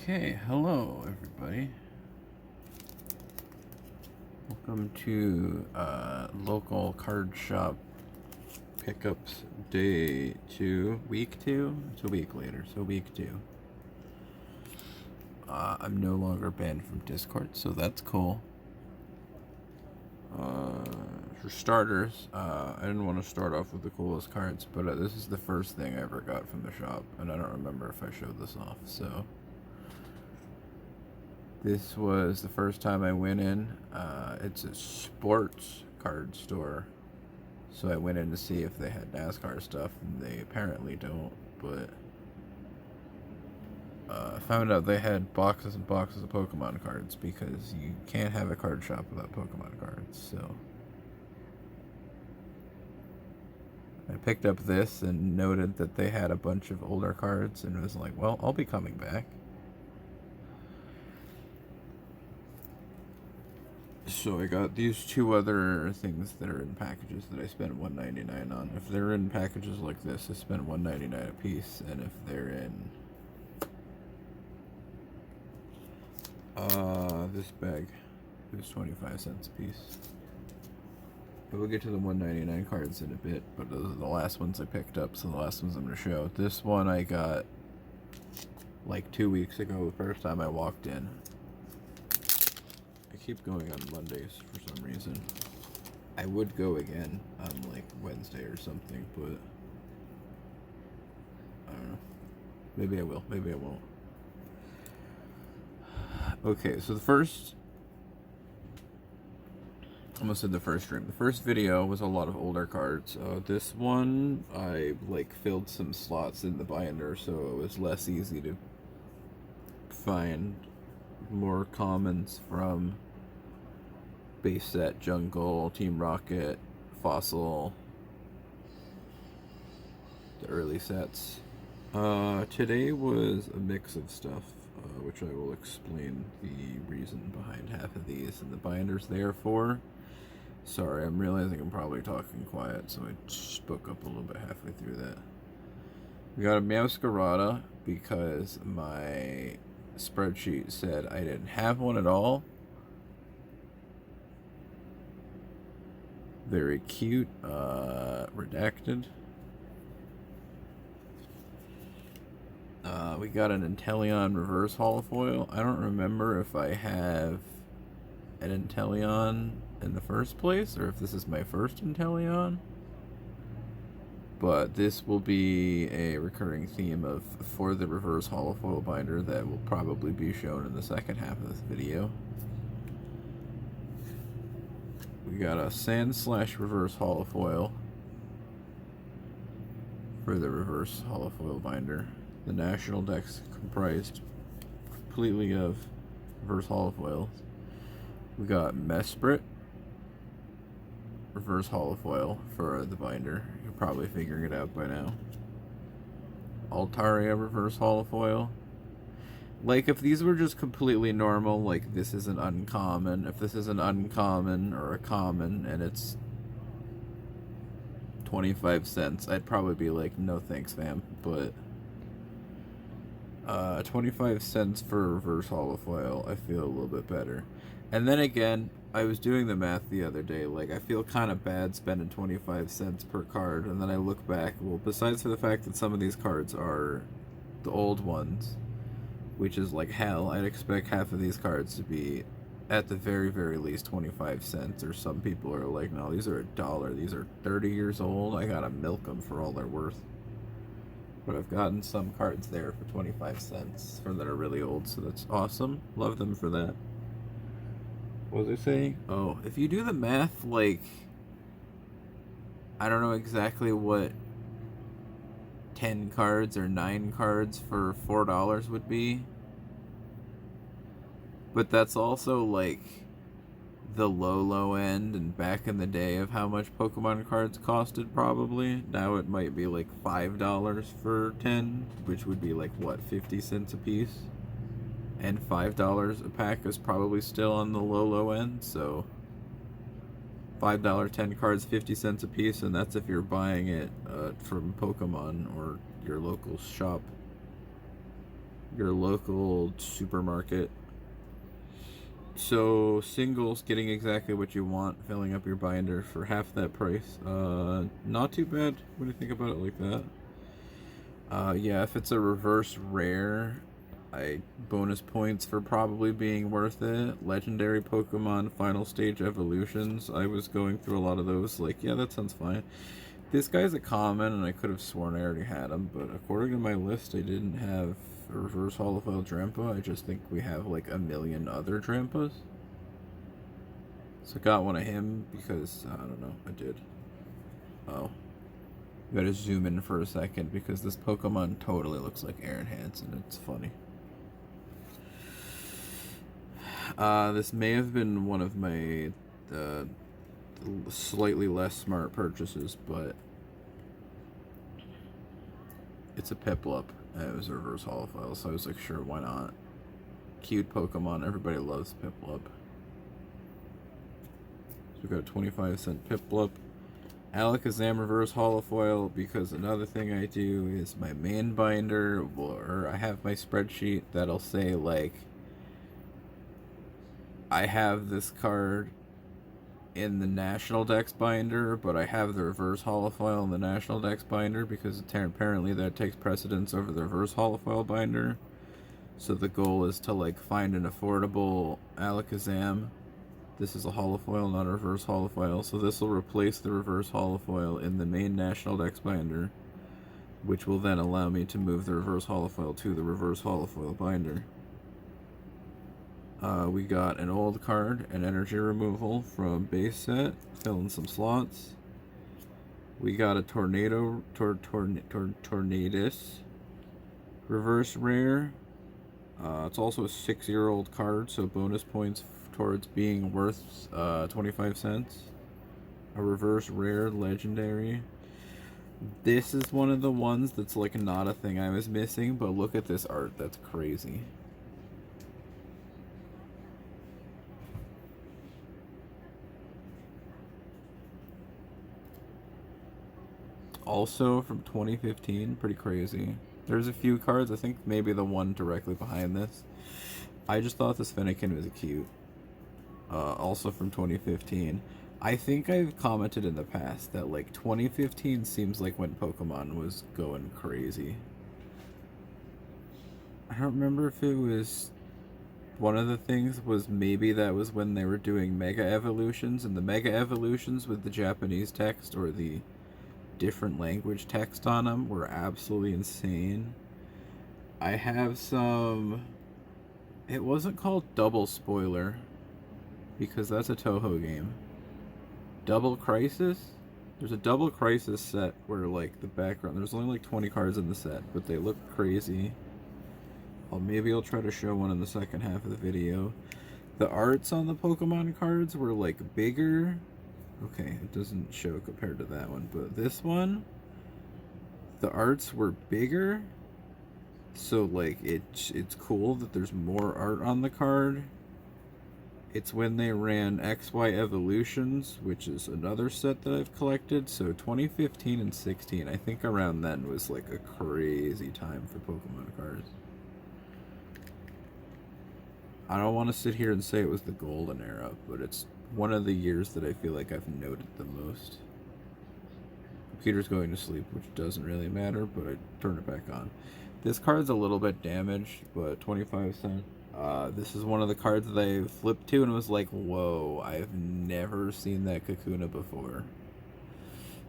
Okay, hello everybody. Welcome to local card shop pickups day 2, week 2. It's a week later, so week 2. I'm no longer banned from Discord, so that's cool. For starters, I didn't want to start off with the coolest cards, but this is the first thing I ever got from the shop, and I don't remember if I showed this off, so this was the first time I went in. It's a sports card store, so I went in to see if they had NASCAR stuff, and they apparently don't, but I found out they had boxes and boxes of Pokemon cards, because you can't have a card shop without Pokemon cards, so I picked up this and noted that they had a bunch of older cards, and was like, well, I'll be coming back. So I got these two other things that are in packages that I spent $1.99 on. If they're in packages like this, I spent $1.99 a piece, and if they're in this bag, it was 25 cents a piece. We'll get to the $1.99 cards in a bit, but those are the last ones I picked up, so the last ones I'm going to show. This one I got like 2 weeks ago, the first time I walked in. I keep going on Mondays for some reason. I would go again on like Wednesday or something, but I don't know. Maybe I will, maybe I won't. Okay, so the first, I almost said the first stream. The first video was a lot of older cards. This one, I like filled some slots in the binder, so it was less easy to find more commons from base set, Jungle, Team Rocket, Fossil, the early sets. Today was a mix of stuff, which I will explain the reason behind half of these and the binders they are for. Sorry, I'm realizing I'm probably talking quiet, so I spoke up a little bit halfway through that. We got a Meowscarada because my spreadsheet said I didn't have one at all. Very cute, redacted. We got an Inteleon reverse holofoil. I don't remember if I have an Inteleon in the first place, or if this is my first Inteleon. But this will be a recurring theme for the reverse holofoil binder that will probably be shown in the second half of this video. We got a Sandslash reverse holofoil for the reverse holofoil binder. The national deck's comprised completely of reverse holofoils. We got Mesprit reverse holofoil for the binder. You're probably figuring it out by now. Altaria reverse holofoil. Like, if these were just completely normal, like this is an uncommon, if this is an uncommon or a common and it's 25 cents, I'd probably be like, no thanks, fam. But 25 cents for reverse holofoil, I feel a little bit better. And then again, I was doing the math the other day, like, I feel kind of bad spending 25 cents per card, and then I look back, well, besides for the fact that some of these cards are the old ones, which is like hell, I'd expect half of these cards to be at the very, very least 25 cents, or some people are like, no, these are $1, these are 30 years old, I gotta milk them for all they're worth. But I've gotten some cards there for 25 cents that are really old, so that's awesome. Love them for that. What was I saying? Oh, if you do the math, like, I don't know exactly what 10 cards or 9 cards for $4 would be, but that's also like the low end and back in the day of how much Pokemon cards costed. Probably now it might be like $5 for 10, which would be like what, 50 cents a piece, and $5 a pack is probably still on the low end. So $5 10 cards, 50 cents a piece, and that's if you're buying it from Pokemon or your local shop. your local supermarket. So singles, getting exactly what you want, filling up your binder for half that price. Not too bad when you think about it like that. Yeah, if it's a reverse rare, bonus points for probably being worth it. Legendary Pokemon Final Stage Evolutions. I was going through a lot of those. Like, yeah, that sounds fine. This guy's a common, and I could have sworn I already had him, but according to my list, I didn't have a reverse holofoil Drampa. I just think we have like a million other Drampas. So I got one of him because, I don't know, I did. Oh. You gotta zoom in for a second because this Pokemon totally looks like Aaron Hansen. It's funny. This may have been one of my slightly less smart purchases, but it's a Piplup. It was a reverse holofoil, so I was like, sure, why not? Cute Pokemon. Everybody loves Piplup. So we got a 25-cent Piplup. Alakazam reverse holofoil, because another thing I do is my main binder, or I have my spreadsheet that'll say, like, I have this card in the National Dex binder, but I have the reverse holofoil in the National Dex binder because apparently that takes precedence over the reverse holofoil binder. So the goal is to, like, find an affordable Alakazam. This is a holofoil, not a reverse holofoil, so this will replace the reverse holofoil in the main National Dex binder, which will then allow me to move the reverse holofoil to the reverse holofoil binder. We got an old card, an energy removal from base set, fill in some slots. We got a Tornadus reverse rare. It's also a 6-year-old card, so bonus points towards being worth 25 cents. A reverse rare legendary. This is one of the ones that's like not a thing I was missing, but look at this art, that's crazy. Also from 2015, pretty crazy. There's a few cards, I think maybe the one directly behind this. I just thought this Fennekin was cute. Also from 2015. I think I've commented in the past that, like, 2015 seems like when Pokemon was going crazy. I don't remember if it was... One of the things was maybe that was when they were doing Mega Evolutions, and the Mega Evolutions with the Japanese text or the different language text on them were absolutely insane. I have some... It wasn't called Double Spoiler, because that's a Toho game. Double Crisis? There's a Double Crisis set where, like, the background... There's only, like, 20 cards in the set, but they look crazy. Maybe I'll try to show one in the second half of the video. The arts on the Pokemon cards were, like, bigger. Okay, it doesn't show compared to that one, but this one, the arts were bigger. So, like, it's cool that there's more art on the card. It's when they ran XY Evolutions, which is another set that I've collected. So 2015 and 16, I think around then was like a crazy time for Pokemon cards. I don't want to sit here and say it was the golden era, but it's one of the years that I feel like I've noted the most. Computer's going to sleep, which doesn't really matter, but I turn it back on. This card's a little bit damaged, but 25 cents. This is one of the cards that I flipped to and was like, whoa, I've never seen that Kakuna before.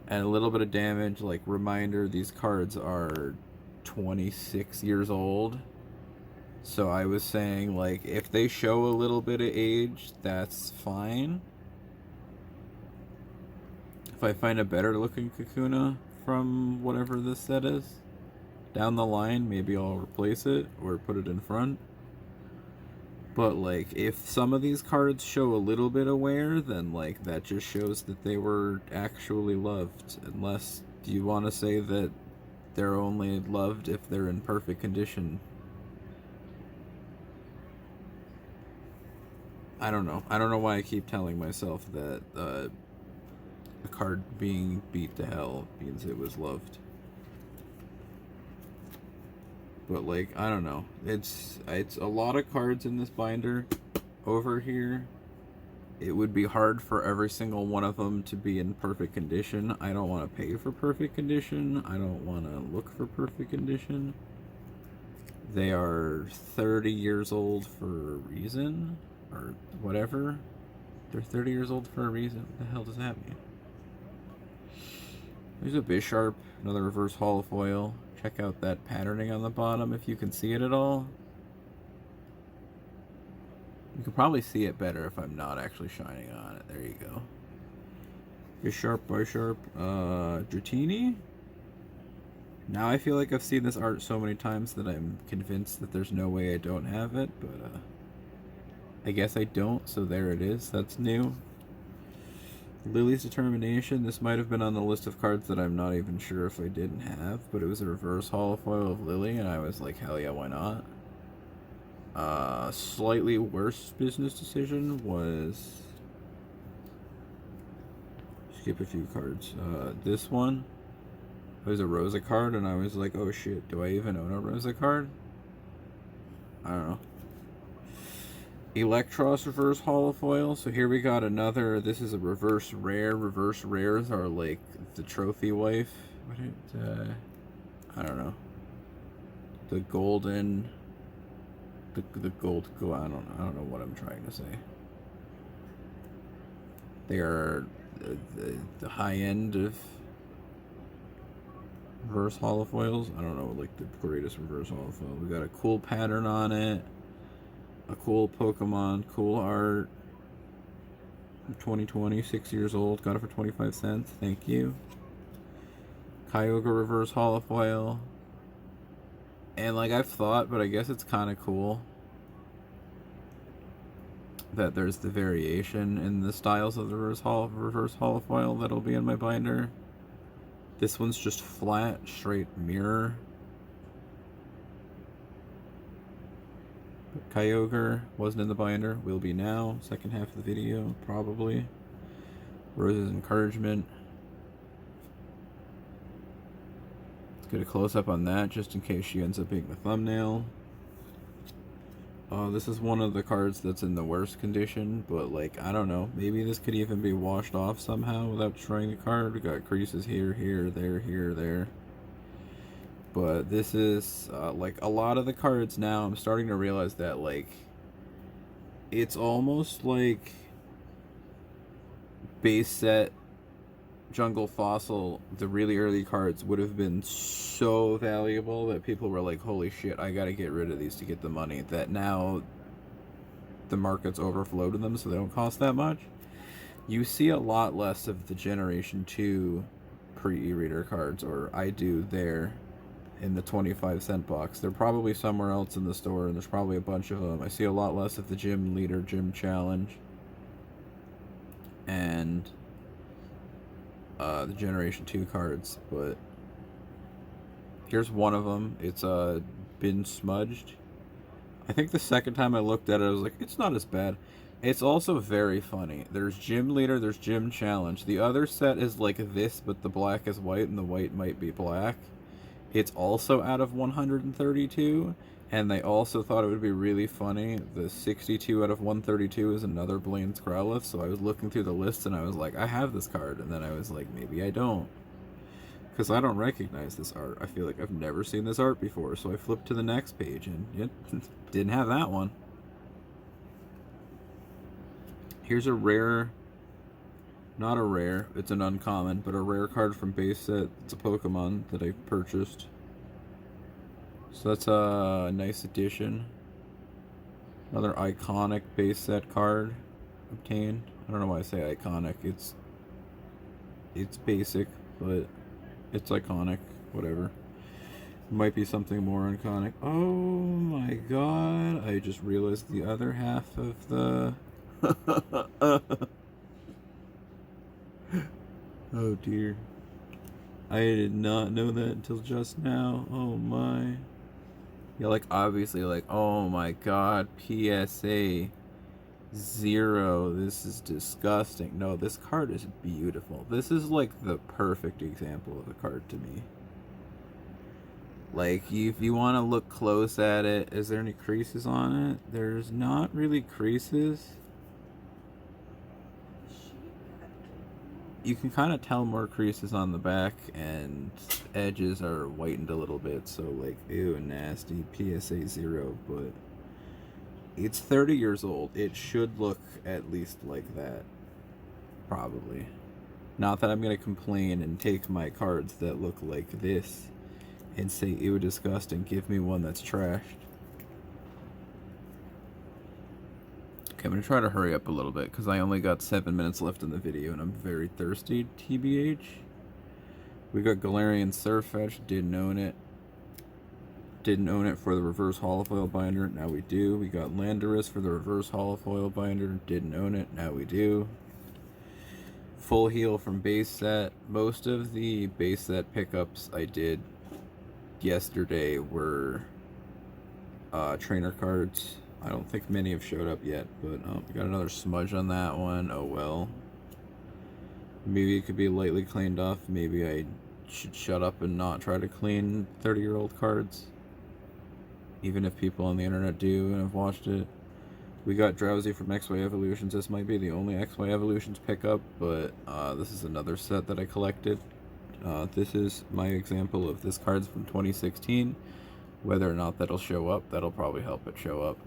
And a little bit of damage, like, reminder, these cards are 26 years old. So I was saying, like, if they show a little bit of age, that's fine. If I find a better looking Kakuna from whatever this set is, down the line, maybe I'll replace it or put it in front. But, like, if some of these cards show a little bit of wear, then, like, that just shows that they were actually loved. Unless you want to say that they're only loved if they're in perfect condition. I don't know. I don't know why I keep telling myself that a card being beat to hell means it was loved. but like I don't know. It's a lot of cards in this binder over here. It would be hard for every single one of them to be in perfect condition. I don't want to pay for perfect condition. I don't want to look for perfect condition. They are 30 years old for a reason, or whatever. They're 30 years old for a reason. What the hell does that mean? There's a Bisharp, another reverse holofoil. Check out that patterning on the bottom if you can see it at all. You can probably see it better if I'm not actually shining on it. There you go. Bisharp, Dratini. Now I feel like I've seen this art so many times that I'm convinced that there's no way I don't have it, but I guess I don't, so there it is. That's new. Lily's Determination. This might have been on the list of cards that I'm not even sure if I didn't have, but it was a reverse holofoil of Lily, and I was like, hell yeah, why not? Slightly worse business decision was skip a few cards. This one was a Rosa card, and I was like, oh shit, do I even own a Rosa card? I don't know. Electros reverse holofoil. So here we got another. This is a reverse rare. Reverse rares are like the trophy wife. I don't know. The golden. The gold. I don't know what I'm trying to say. They are the high end of reverse holofoils. I don't know, like the greatest reverse holofoil. We got a cool pattern on it. A cool Pokemon, cool art. 2020, 6 years old. Got it for 25 cents. Thank you. Kyogre reverse holofoil. And like I've thought, but I guess it's kind of cool that there's the variation in the styles of the reverse holofoil that'll be in my binder. This one's just flat, straight mirror. Kyogre wasn't in the binder, will be now. Second half of the video, probably. Rose's Encouragement. Let's get a close-up on that, just in case she ends up being the thumbnail. This is one of the cards that's in the worst condition, but like, I don't know. Maybe this could even be washed off somehow without destroying the card. We got creases here, there. But this is, like, a lot of the cards now, I'm starting to realize that, like, it's almost like base set Jungle Fossil, the really early cards would have been so valuable that people were like, holy shit, I gotta get rid of these to get the money, that now the market's overflowed in them so they don't cost that much. You see a lot less of the Generation 2 pre-e-reader cards, or I do there, in the 25-cent box. They're probably somewhere else in the store, and there's probably a bunch of them. I see a lot less of the Gym Leader, Gym Challenge, and the Generation 2 cards, but here's one of them. It's been smudged. I think the second time I looked at it, I was like, it's not as bad. It's also very funny. There's Gym Leader, there's Gym Challenge. The other set is like this, but the black is white and the white might be black. It's also out of 132, and they also thought it would be really funny. The 62 out of 132 is another Blaine's Growlithe, so I was looking through the list and I was like, I have this card, and then I was like, maybe I don't. Because I don't recognize this art. I feel like I've never seen this art before, so I flipped to the next page, and it didn't have that one. Here's a rare, not a rare, it's an uncommon, but a rare card from base set. It's a Pokemon that I purchased. So that's a nice addition. Another iconic base set card obtained. I don't know why I say iconic. It's basic, but it's iconic. Whatever. Might be something more iconic. Oh my god! I just realized the other half of the. Oh dear. I did not know that until just now. Oh my. Yeah, like, obviously, like, oh my god, PSA 0. This is disgusting. No, this card is beautiful. This is, like, the perfect example of a card to me. Like, if you want to look close at it, is there any creases on it? There's not really creases. You can kind of tell more creases on the back, and edges are whitened a little bit, so like, ew, nasty, PSA 0, but it's 30 years old. It should look at least like that, probably. Not that I'm going to complain and take my cards that look like this and say, ew, disgusting, give me one that's trashed. Okay, I'm going to try to hurry up a little bit because I only got 7 minutes left in the video and I'm very thirsty, TBH. We got Galarian Surfetch, didn't own it. Didn't own it for the reverse holofoil binder, now we do. We got Landorus for the reverse holofoil binder, didn't own it, now we do. Full heal from base set. Most of the base set pickups I did yesterday were trainer cards. I don't think many have showed up yet, but we got another smudge on that one. Oh well. Maybe it could be lightly cleaned off. Maybe I should shut up and not try to clean 30-year-old cards. Even if people on the internet do and have watched it. We got Drowsy from XY Evolutions. This might be the only XY Evolutions pickup, but this is another set that I collected. This is my example of this card's from 2016. Whether or not that'll show up, that'll probably help it show up.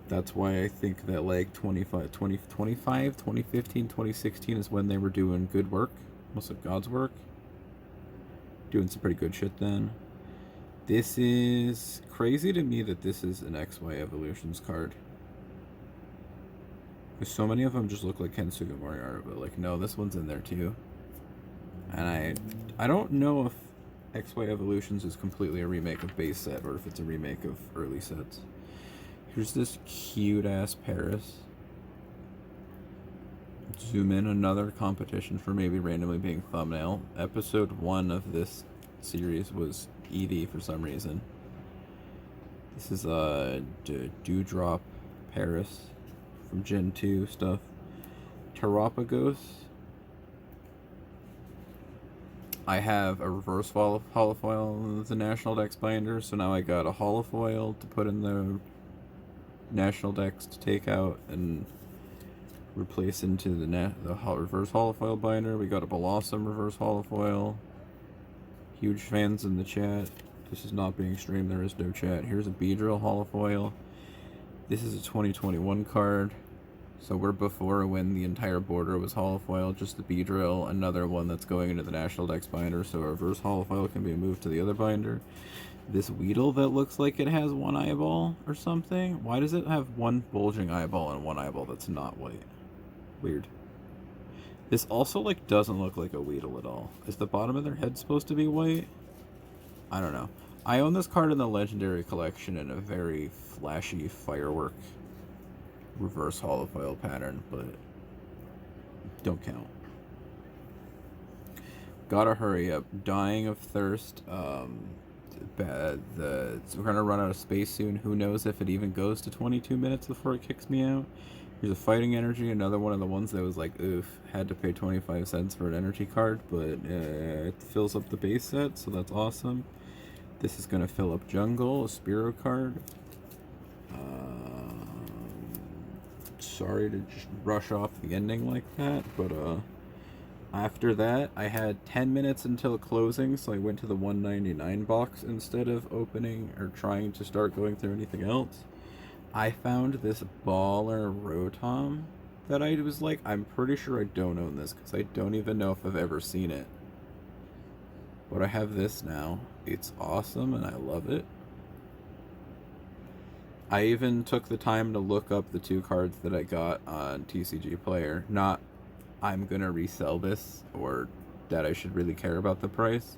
That's why I think that like 2015, 2016 is when they were doing good work. Almost like God's work. Doing some pretty good shit then. This is crazy to me that this is an XY Evolutions card. Because so many of them just look like Kensuke Moriarty, but like, no, this one's in there too. And I don't know if XY Evolutions is completely a remake of base set or if it's a remake of early sets. Here's this cute ass Paris. Zoom in, another competition for maybe randomly being thumbnail. Episode 1 of this series was Eevee for some reason. This is Dewdrop Paris from Gen 2 stuff. Terapagos. I have a reverse holofoil in the National Dex binder, so now I got a holofoil to put in the National Dex to take out and replace into the reverse holofoil binder. We got a Blossom reverse holofoil. Huge fans in the chat. This is not being streamed, there is no chat. Here's a Beedrill holofoil. This is a 2021 card. So we're before when the entire border was holofoil, just the Beedrill, another one that's going into the National Dex binder, so a reverse holofoil can be moved to the other binder. This Weedle that looks like it has one eyeball or something. Why does it have one bulging eyeball and one eyeball that's not white? Weird. This also like doesn't look like a Weedle at all. Is the bottom of their head supposed to be white? I don't know. I own this card in the Legendary Collection in a very flashy firework reverse holofoil pattern, but don't count. Gotta hurry up. Dying of thirst. We're gonna run out of space soon. Who knows if it even goes to 22 minutes before it kicks me out. Here's a Fighting Energy, another one of the ones that was like, oof, had to pay 25 cents for an energy card, but it fills up the base set, so that's awesome. This is gonna fill up Jungle, a Spearow card. Sorry to just rush off the ending like that, but after that, I had 10 minutes until closing, so I went to the 199 box instead of opening or trying to start going through anything else. I found this baller Rotom that I was like, I'm pretty sure I don't own this because I don't even know if I've ever seen it. But I have this now. It's awesome and I love it. I even took the time to look up the 2 cards that I got on TCG Player. Not I'm gonna resell this or that I should really care about the price.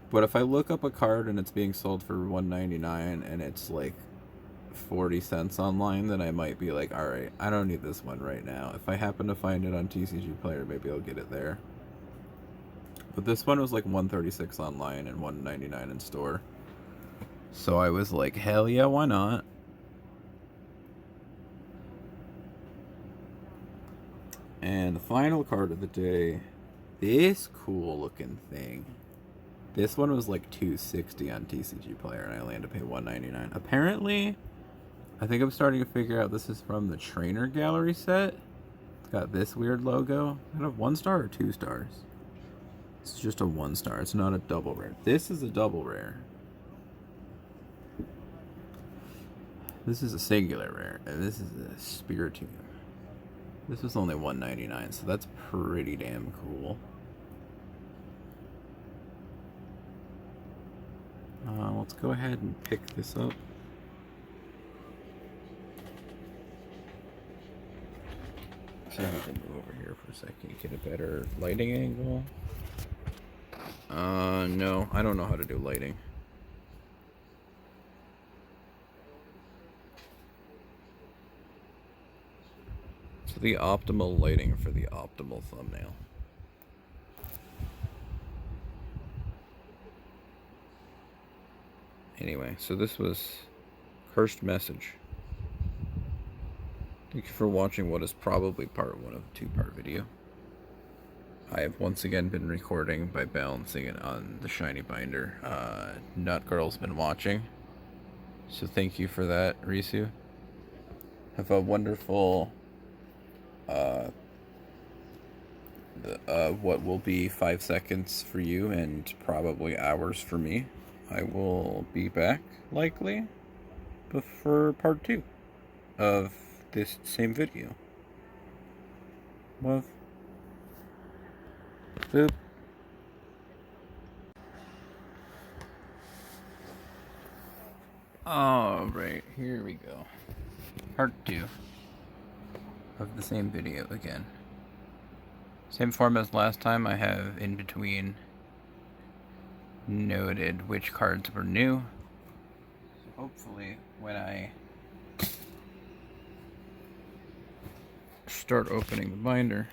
But if I look up a card and it's being sold for $1.99 and it's like 40 cents online, then I might be like, alright, I don't need this one right now. If I happen to find it on TCG Player, maybe I'll get it there. But this one was like $1.36 online and $1.99 in store. So I was like, hell yeah, why not? And the final card of the day, this cool looking thing. This one was like $260 on TCG Player, and I only had to pay $199. Apparently, I think I'm starting to figure out this is from the Trainer Gallery set. It's got this weird logo. Is it a 1 star or 2 stars? It's just a 1 star. It's not a double rare. This is a double rare. This is a singular rare, and this is a Spiritomb. This was only $199, so that's pretty damn cool. Let's go ahead and pick this up. So I have to move over here for a second, get a better lighting angle. No, I don't know how to do lighting. So the optimal lighting for the optimal thumbnail. Anyway, so this was Cursed Message. Thank you for watching what is probably part 1 of a 2-part video. I have once again been recording by balancing it on the shiny binder. Nut Girl's been watching, so thank you for that, Risu. Have a wonderful what will be 5 seconds for you and probably hours for me. I will be back, likely, for part 2 of this same video. Love. Boop. Alright, here we go. Part 2 of the same video again. Same form as last time. I have in between noted which cards were new. So hopefully when I start opening the binder,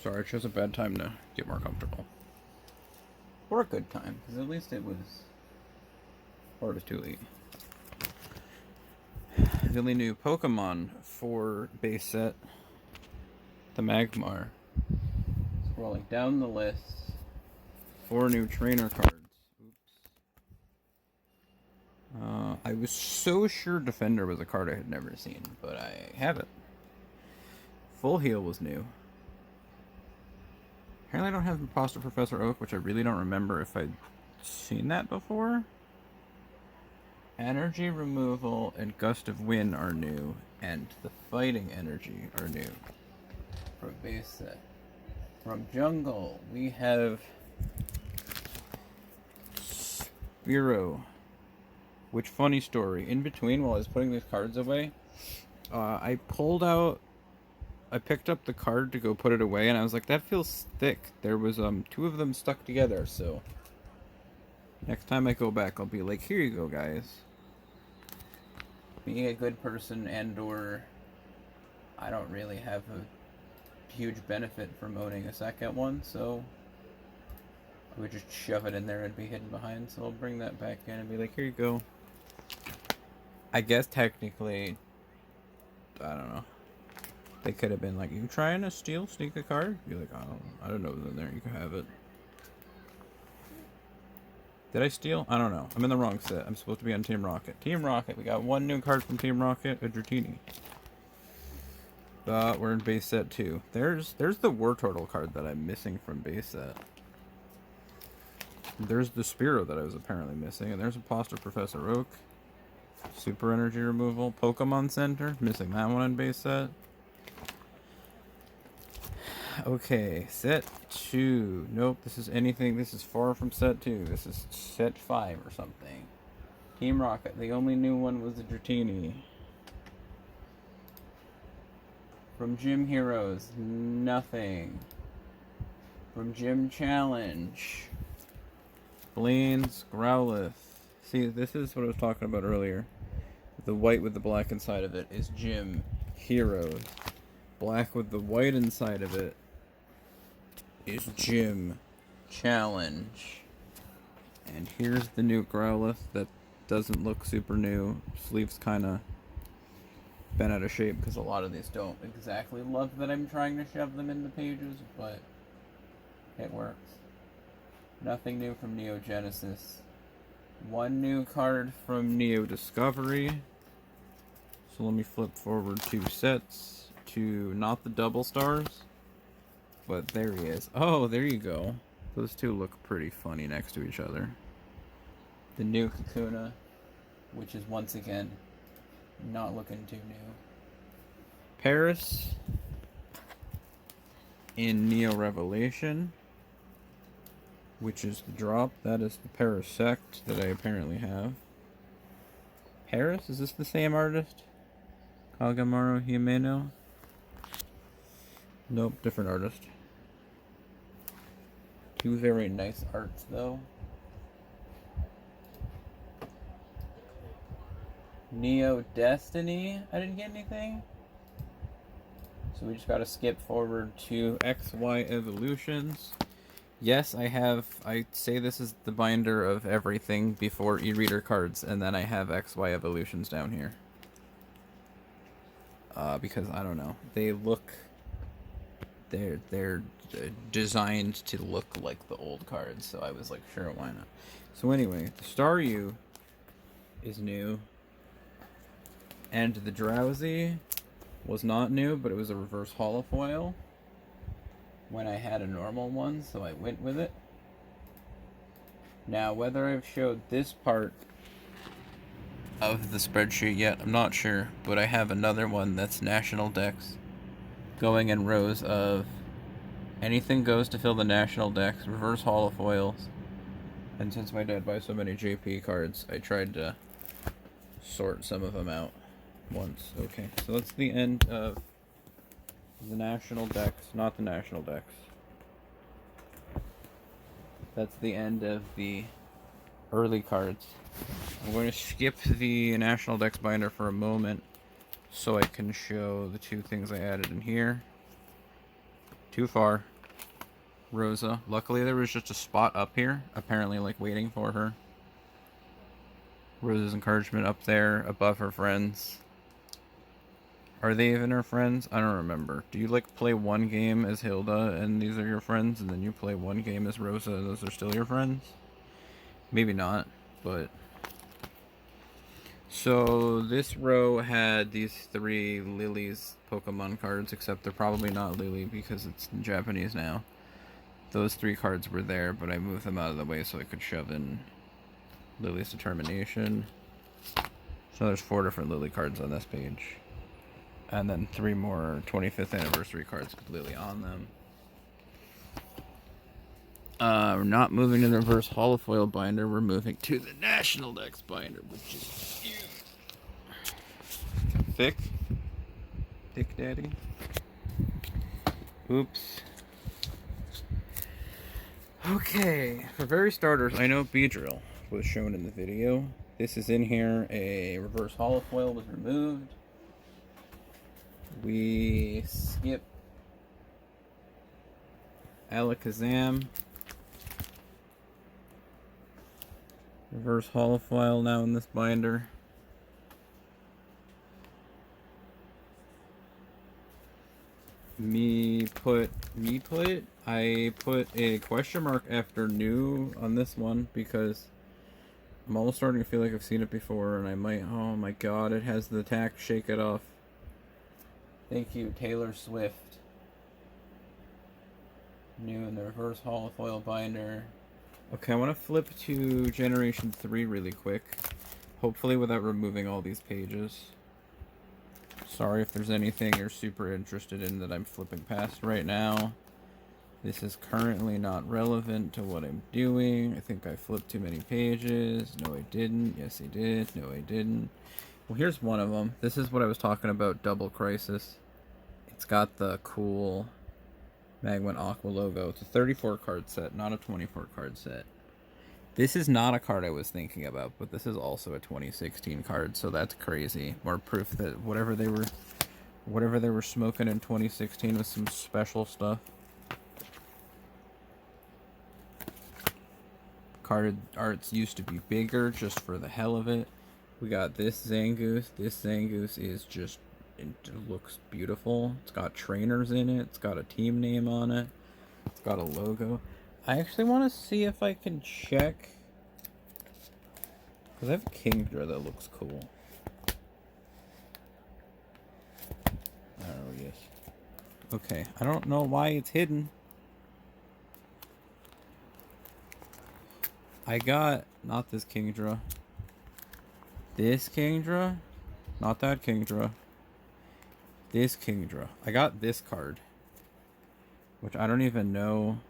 sorry, I chose a bad time to get more comfortable. Or a good time, because at least it was... or it was too late. The only new Pokemon for base set, the Magmar. Scrolling down the list, 4 new trainer cards. Oops. I was so sure Defender was a card I had never seen, but I haven't. Full Heal was new. Apparently I don't have Imposter Professor Oak, which I really don't remember if I'd seen that before. Energy Removal and Gust of Wind are new, and the Fighting Energy are new. From base set. From Jungle, we have Spearow. Which, funny story, in between while I was putting these cards away, I picked up the card to go put it away, and I was like, that feels thick. There was 2 of them stuck together, so next time I go back, I'll be like, here you go, guys. Being a good person and/or I don't really have a huge benefit from owning a second one, so I would just shove it in there and be hidden behind, so I'll bring that back in and be like, here you go. I guess technically, I don't know. They could have been like, you trying to sneak a card? Be like, I don't know what's in there, you can have it. Did I steal? I don't know. I'm in the wrong set. I'm supposed to be on Team Rocket. Team Rocket, we got 1 new card from Team Rocket, a Dratini. We're in base set 2. There's the War Turtle card that I'm missing from base set. There's the Spearow that I was apparently missing, and there's Imposter Professor Oak. Super Energy Removal. Pokemon Center, missing that one in base set. Okay, set 2. Nope, this is far from set 2. This is set 5 or something. Team Rocket, the only new one was the Dratini. From Gym Heroes, nothing. From Gym Challenge, Blaine's Growlithe. See, this is what I was talking about earlier. The white with the black inside of it is Gym Heroes. Black with the white inside of it is Gym Challenge. And here's the new Growlithe that doesn't look super new. Sleeve's kind of been out of shape because a lot of these don't exactly love that I'm trying to shove them in the pages, but it works. Nothing new from Neo Genesis. One new card from Neo Discovery. So let me flip forward 2 sets to not the double stars, but there he is. Oh, there you go. Those two look pretty funny next to each other. The new Kakuna, which is once again not looking too new. Paris in Neo Revelation, which is the drop. That is the Parasect that I apparently have. Paris? Is this the same artist? Kagamaru Himeno? Nope, different artist. Two very nice arts, though. Neo Destiny? I didn't get anything? So we just gotta skip forward to XY Evolutions. Yes, I say this is the binder of everything before e-reader cards, and then I have XY Evolutions down here. Because, I don't know, they're designed to look like the old cards, so I was like, sure, why not? So anyway, the Staryu is new, and the Drowsy was not new, but it was a reverse holofoil when I had a normal one, so I went with it. Now, whether I've showed this part of the spreadsheet yet, I'm not sure, but I have another one that's National Dex, going in rows of anything goes to fill the National Dex, reverse holofoils, and since my dad buys so many JP cards, I tried to sort some of them out once. Okay, so that's the end of the National Dex, not the National Dex. That's the end of the early cards. I'm going to skip the National Dex binder for a moment so I can show the two things I added in here. Too far. Rosa. Luckily there was just a spot up here, apparently like waiting for her. Rosa's encouragement up there above her friends. Are they even her friends? I don't remember. Do you like play one game as Hilda and these are your friends, and then you play one game as Rosa and those are still your friends? Maybe not, but... So this row had these 3 Lily's Pokemon cards, except they're probably not Lily because it's in Japanese now. Those 3 cards were there, but I moved them out of the way so I could shove in Lily's Determination. So there's 4 different Lily cards on this page. And then 3 more 25th anniversary cards with Lily on them. We're not moving to the reverse holofoil binder. We're moving to the National Dex binder, which is huge. Thick daddy. Oops. Okay, for very starters, I know Beedrill was shown in the video. This is in here. A reverse holofoil was removed. We skip Alakazam. Reverse holofoil now in this binder. I put a question mark after new on this one because I'm almost starting to feel like I've seen it before and I might, oh my god, it has the attack, shake it off. Thank you, Taylor Swift. New in the reverse holofoil binder. Okay, I want to flip to Generation 3 really quick. Hopefully without removing all these pages. Sorry if there's anything you're super interested in that I'm flipping past right now. This is currently not relevant to what I'm doing. I think I flipped too many pages. No, I didn't. Yes, I did. No, I didn't. Well, here's one of them. This is what I was talking about, Double Crisis. It's got the cool Magma Aqua logo. It's a 34 card set, not a 24 card set. This is not a card I was thinking about, but this is also a 2016 card, so that's crazy. More proof that whatever they were smoking in 2016 was some special stuff. Card arts used to be bigger just for the hell of it. We got this Zangoose. This Zangoose is just, it looks beautiful. It's got trainers in it. It's got a team name on it. It's got a logo. I actually want to see if I can check, because I have a Kingdra that looks cool. Oh, yes. Okay, I don't know why it's hidden. I got, not this Kingdra. This Kingdra? Not that Kingdra. This Kingdra. I got this card, which I don't even know.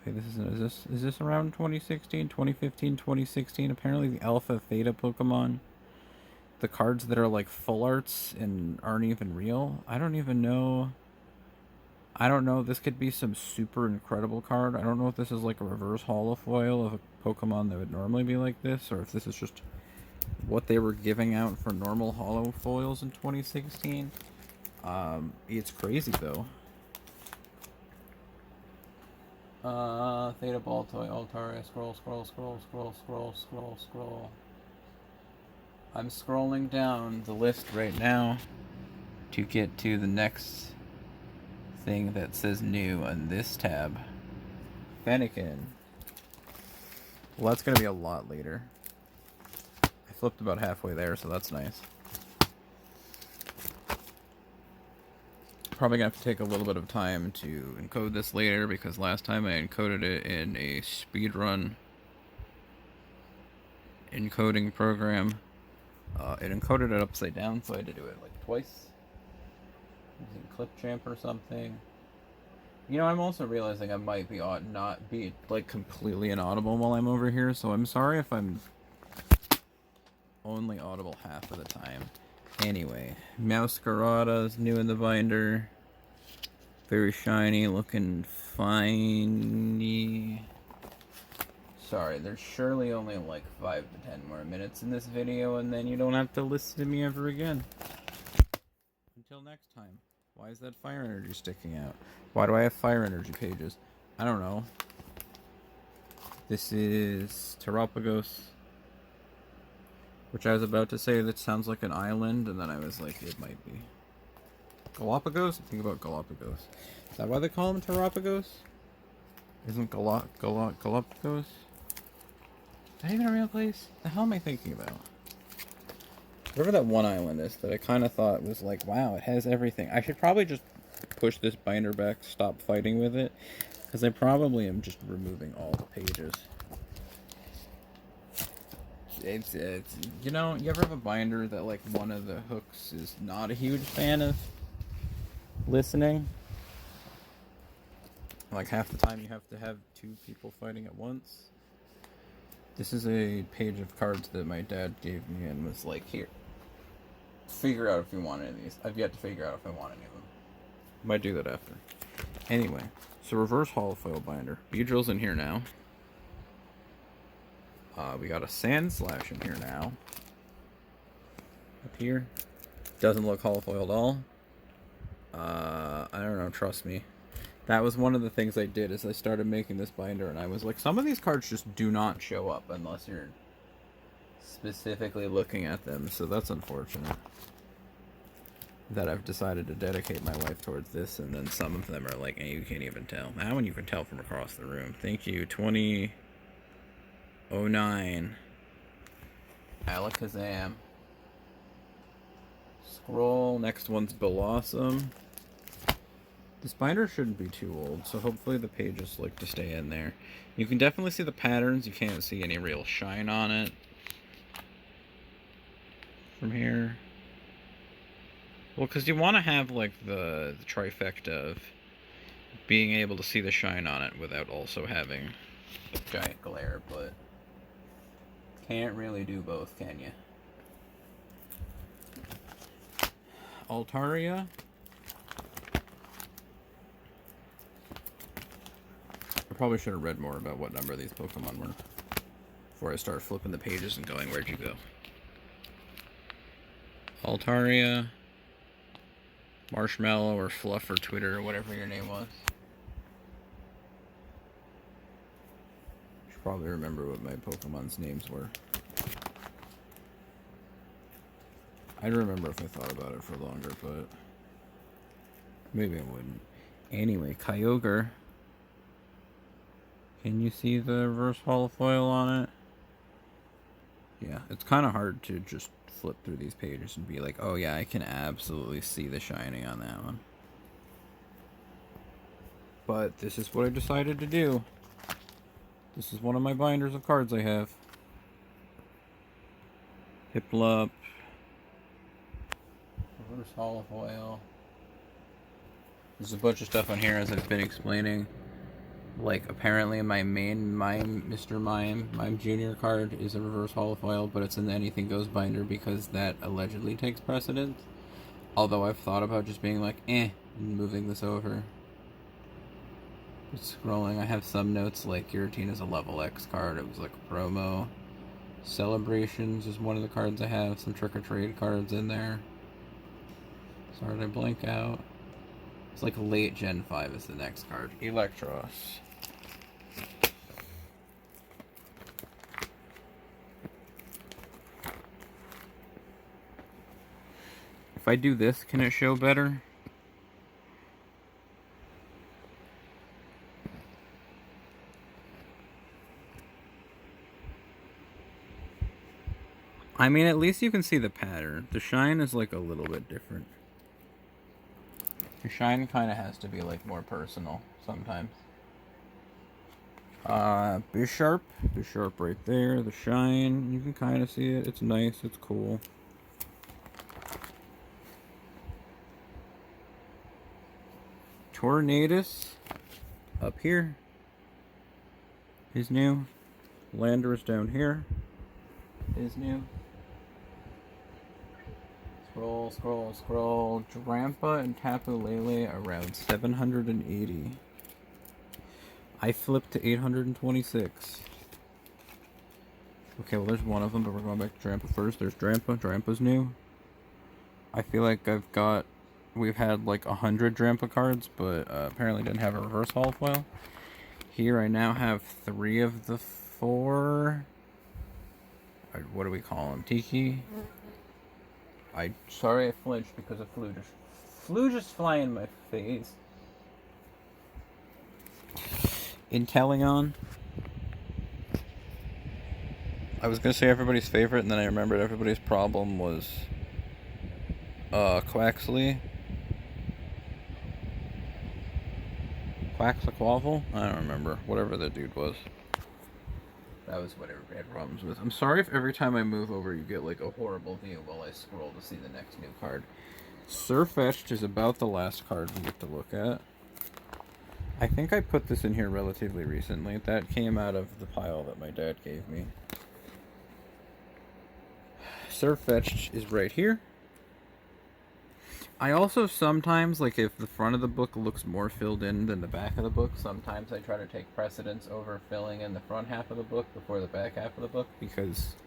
Okay, is this around 2016, 2015, 2016? Apparently the Alpha Theta Pokemon. The cards that are like full arts and aren't even real. I don't even know. I don't know. This could be some super incredible card. I don't know if this is like a reverse holofoil of a Pokemon that would normally be like this, or if this is just what they were giving out for normal holofoils in 2016. It's crazy though. Theta Baltoy, Altaria, scroll. I'm scrolling down the list right now to get to the next thing that says new on this tab. Fennekin. Well, that's gonna be a lot later. I flipped about halfway there, so that's nice. Probably gonna have to take a little bit of time to encode this later, because last time I encoded it in a speedrun encoding program. It encoded it upside down, so I had to do it like twice. Using Clipchamp or something. You know, I'm also realizing I might be not be like completely inaudible while I'm over here, so I'm sorry if I'm only audible half of the time. Anyway, Meowscarada is new in the binder. Very shiny, looking fine. Sorry, there's surely only like 5 to 10 more minutes in this video, and then you don't have to listen to me ever again. Until next time. Why is that fire energy sticking out? Why do I have fire energy pages? I don't know. This is Terapagos, which I was about to say that sounds like an island, and then I was like, it might be. Galapagos? Think about Galapagos. Is that why they call them Terapagos? Isn't Galapagos? Is that even a real place? The hell am I thinking about? Whatever that one island is that I kind of thought was like, wow, it has everything. I should probably just push this binder back, stop fighting with it, because I probably am just removing all the pages. It's you know, you ever have a binder that like one of the hooks is not a huge fan of listening? Like half the time you have to have 2 people fighting at once. This is a page of cards that my dad gave me and was like, here, figure out if you want any of these. I've yet to figure out if I want any of them. Might do that after. Anyway, so reverse holofoil binder. Beedrill's in here now. We got a Sandslash in here now. Up here. Doesn't look holofoil at all. I don't know, trust me. That was one of the things I did, is I started making this binder, and I was like, some of these cards just do not show up unless you're specifically looking at them, so that's unfortunate. That I've decided to dedicate my life towards this, and then some of them are like, hey, you can't even tell. That one you can tell from across the room. Thank you, 2009. Alakazam. Scroll, next one's Blossom. This binder shouldn't be too old, so hopefully the pages like to stay in there. You can definitely see the patterns. You can't see any real shine on it from here. Well, because you want to have like the trifecta of being able to see the shine on it without also having giant glare, but can't really do both, can you? Altaria. I probably should have read more about what number these Pokemon were before I start flipping the pages and going, where'd you go? Altaria, Marshmallow, or Fluff, or Twitter, or whatever your name was. probably remember what my Pokemon's names were. I'd remember if I thought about it for longer, but maybe I wouldn't. Anyway, Kyogre. Can you see the reverse holofoil on it? Yeah, it's kind of hard to just flip through these pages and be like, oh yeah, I can absolutely see the shining on that one. But this is what I decided to do. This is one of my binders of cards I have. Piplup. Reverse holofoil. There's a bunch of stuff on here as I've been explaining. Like, apparently my main Mr. Mime Jr. card is a reverse holofoil, but it's in the Anything Goes binder because that allegedly takes precedence. Although I've thought about just being like, and moving this over. Just scrolling, I have some notes like Giratina is a level X card, it was like a promo. Celebrations is one of the cards I have, some Trick or Trade cards in there. Sorry, did I blank out? It's like late Gen 5 is the next card. Electros. If I do this, can it show better? I mean, at least you can see the pattern. The shine is like a little bit different. The shine kind of has to be like more personal sometimes. Bisharp right there. The shine, you can kind of see it. It's nice. It's cool. Tornadus up here is new. Landorus down here is new. Scroll. Drampa and Tapu Lele around 780. I flipped to 826. Okay, well there's one of them, but we're going back to Drampa first. There's Drampa. Drampa's new. I feel like we've had like 100 Drampa cards, but apparently didn't have a reverse holofoil. Here I now have 3 of the 4. What do we call them? Tiki. Sorry I flinched because of flew just fly in my face. Inteleon. I was gonna say everybody's favorite, and then I remembered everybody's problem was Quaxley. Quaxaquavel? I don't remember. Whatever that dude was. That was what everybody had problems with. I'm sorry if every time I move over you get like a horrible view while I scroll to see the next new card. Surfetched is about the last card we get to look at. I think I put this in here relatively recently. That came out of the pile that my dad gave me. Surfetched is right here. I also sometimes, like if the front of the book looks more filled in than the back of the book, sometimes I try to take precedence over filling in the front half of the book before the back half of the book, because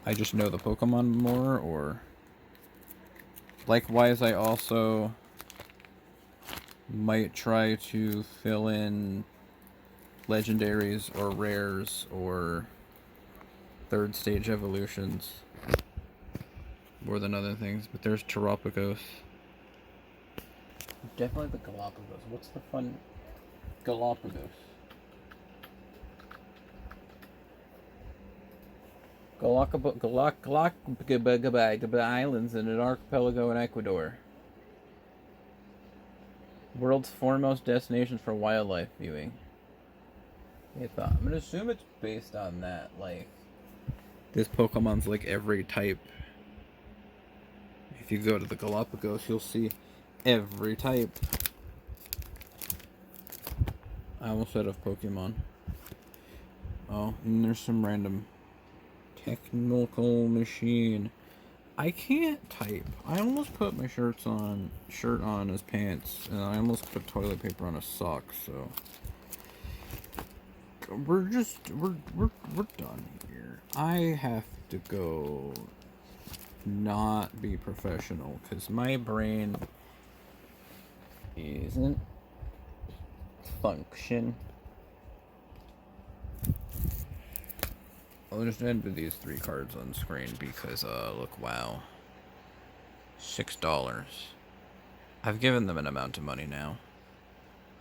I just know the Pokemon more, or likewise I also might try to fill in legendaries or rares or third stage evolutions more than other things. But there's Terapagos. Definitely the Galapagos. What's the fun Galapagos? Galapagos Islands in an archipelago in Ecuador. World's foremost destinations for wildlife viewing. I'm gonna assume it's based on that. Like, this Pokemon's like every type. If you go to the Galapagos, you'll see every type. I almost said of Pokemon. Oh, and there's some random technical machine. I can't type. I almost put my shirt on as pants, and I almost put toilet paper on a sock. So we're done here. I have to go not be professional because my brain isn't function. I'll just end with these 3 cards on screen because, look, wow. $6. I've given them an amount of money now.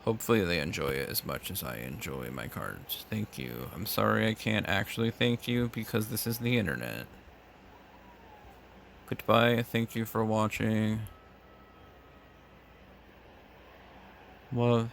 Hopefully they enjoy it as much as I enjoy my cards. Thank you. I'm sorry I can't actually thank you because this is the internet. Goodbye. Thank you for watching. Love.